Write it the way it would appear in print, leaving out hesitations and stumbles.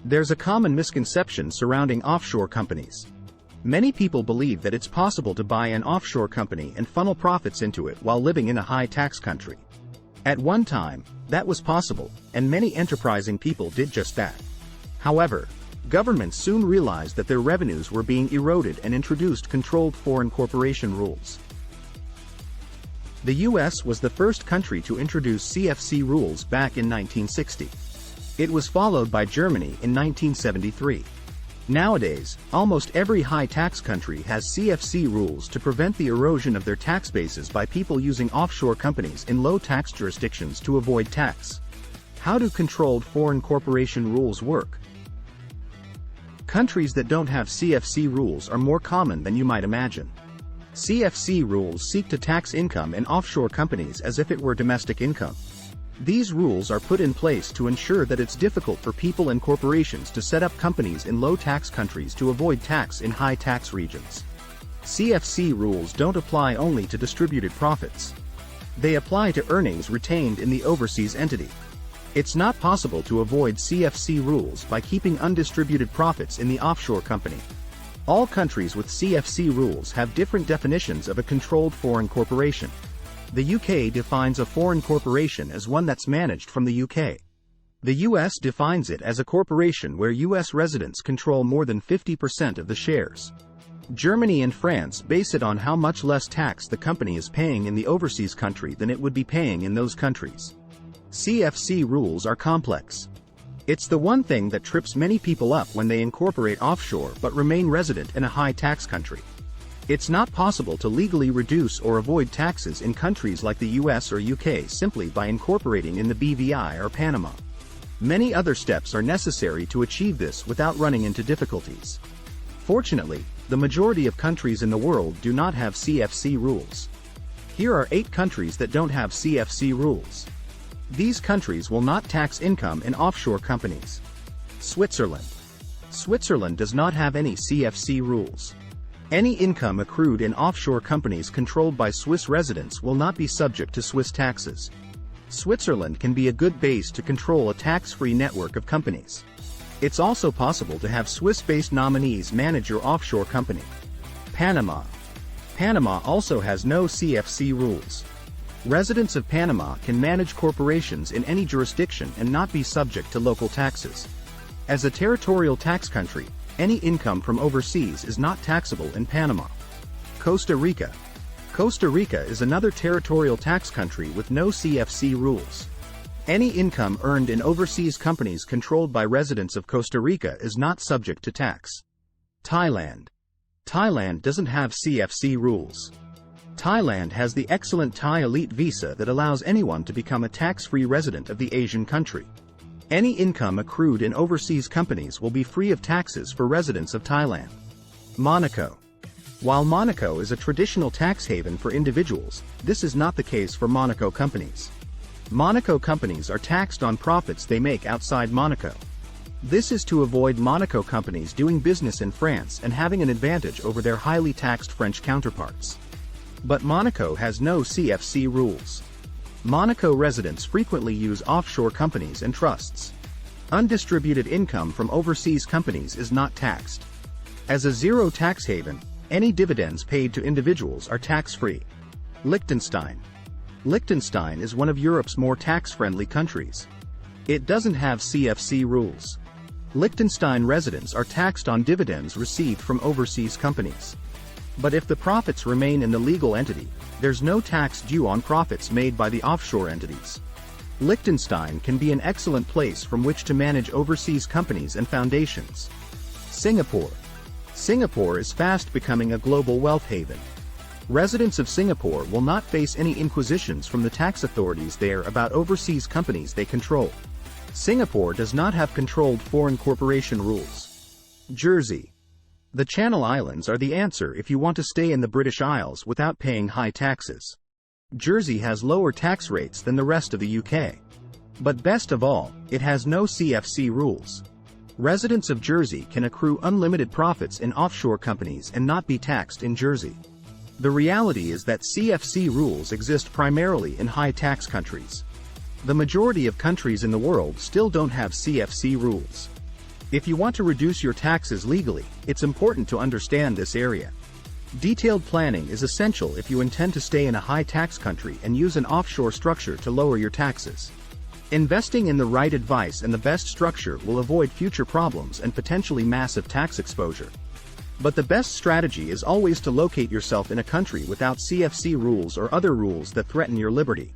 There's a common misconception surrounding offshore companies. Many people believe that it's possible to buy an offshore company and funnel profits into it while living in a high-tax country. At one time, that was possible, and many enterprising people did just that. However, governments soon realized that their revenues were being eroded and introduced controlled foreign corporation rules. The US was the first country to introduce CFC rules back in 1960. It was followed by Germany in 1973. Nowadays, almost every high-tax country has CFC rules to prevent the erosion of their tax bases by people using offshore companies in low-tax jurisdictions to avoid tax. How do controlled foreign corporation rules work? Countries that don't have CFC rules are more common than you might imagine. CFC rules seek to tax income in offshore companies as if it were domestic income. These rules are put in place to ensure that it's difficult for people and corporations to set up companies in low-tax countries to avoid tax in high-tax regions. CFC rules don't apply only to distributed profits. They apply to earnings retained in the overseas entity. It's not possible to avoid CFC rules by keeping undistributed profits in the offshore company. All countries with CFC rules have different definitions of a controlled foreign corporation. The UK defines a foreign corporation as one that's managed from the UK. The US defines it as a corporation where US residents control more than 50% of the shares. Germany and France base it on how much less tax the company is paying in the overseas country than it would be paying in those countries. CFC rules are complex. It's the one thing that trips many people up when they incorporate offshore but remain resident in a high-tax country. It's not possible to legally reduce or avoid taxes in countries like the US or UK simply by incorporating in the BVI or Panama. Many other steps are necessary to achieve this without running into difficulties. Fortunately, the majority of countries in the world do not have CFC rules. Here are 8 countries that don't have CFC rules. These countries will not tax income in offshore companies. Switzerland. Switzerland does not have any CFC rules. Any income accrued in offshore companies controlled by Swiss residents will not be subject to Swiss taxes. Switzerland can be a good base to control a tax-free network of companies. It's also possible to have Swiss-based nominees manage your offshore company. Panama. Panama also has no CFC rules. Residents of Panama can manage corporations in any jurisdiction and not be subject to local taxes. As a territorial tax country, any income from overseas is not taxable in Panama. Costa Rica. Costa Rica is another territorial tax country with no CFC rules. Any income earned in overseas companies controlled by residents of Costa Rica is not subject to tax. Thailand. Thailand doesn't have CFC rules. Thailand has the excellent Thai Elite Visa that allows anyone to become a tax-free resident of the Asian country. Any income accrued in overseas companies will be free of taxes for residents of Thailand. Monaco. While Monaco is a traditional tax haven for individuals, this is not the case for Monaco companies. Monaco companies are taxed on profits they make outside Monaco. This is to avoid Monaco companies doing business in France and having an advantage over their highly taxed French counterparts. But Monaco has no CFC rules. Monaco residents frequently use offshore companies and trusts. Undistributed income from overseas companies is not taxed. As a zero tax haven, any dividends paid to individuals are tax-free. Liechtenstein. Liechtenstein is one of Europe's more tax-friendly countries. It doesn't have CFC rules. Liechtenstein residents are taxed on dividends received from overseas companies. But if the profits remain in the legal entity, there's no tax due on profits made by the offshore entities. Liechtenstein can be an excellent place from which to manage overseas companies and foundations. Singapore. Singapore is fast becoming a global wealth haven. Residents of Singapore will not face any inquisitions from the tax authorities there about overseas companies they control. Singapore does not have controlled foreign corporation rules. Jersey. The Channel Islands are the answer if you want to stay in the British Isles without paying high taxes. Jersey has lower tax rates than the rest of the UK. But best of all, it has no CFC rules. Residents of Jersey can accrue unlimited profits in offshore companies and not be taxed in Jersey. The reality is that CFC rules exist primarily in high-tax countries. The majority of countries in the world still don't have CFC rules. If you want to reduce your taxes legally, it's important to understand this area. Detailed planning is essential if you intend to stay in a high-tax country and use an offshore structure to lower your taxes. Investing in the right advice and the best structure will avoid future problems and potentially massive tax exposure. But the best strategy is always to locate yourself in a country without CFC rules or other rules that threaten your liberty.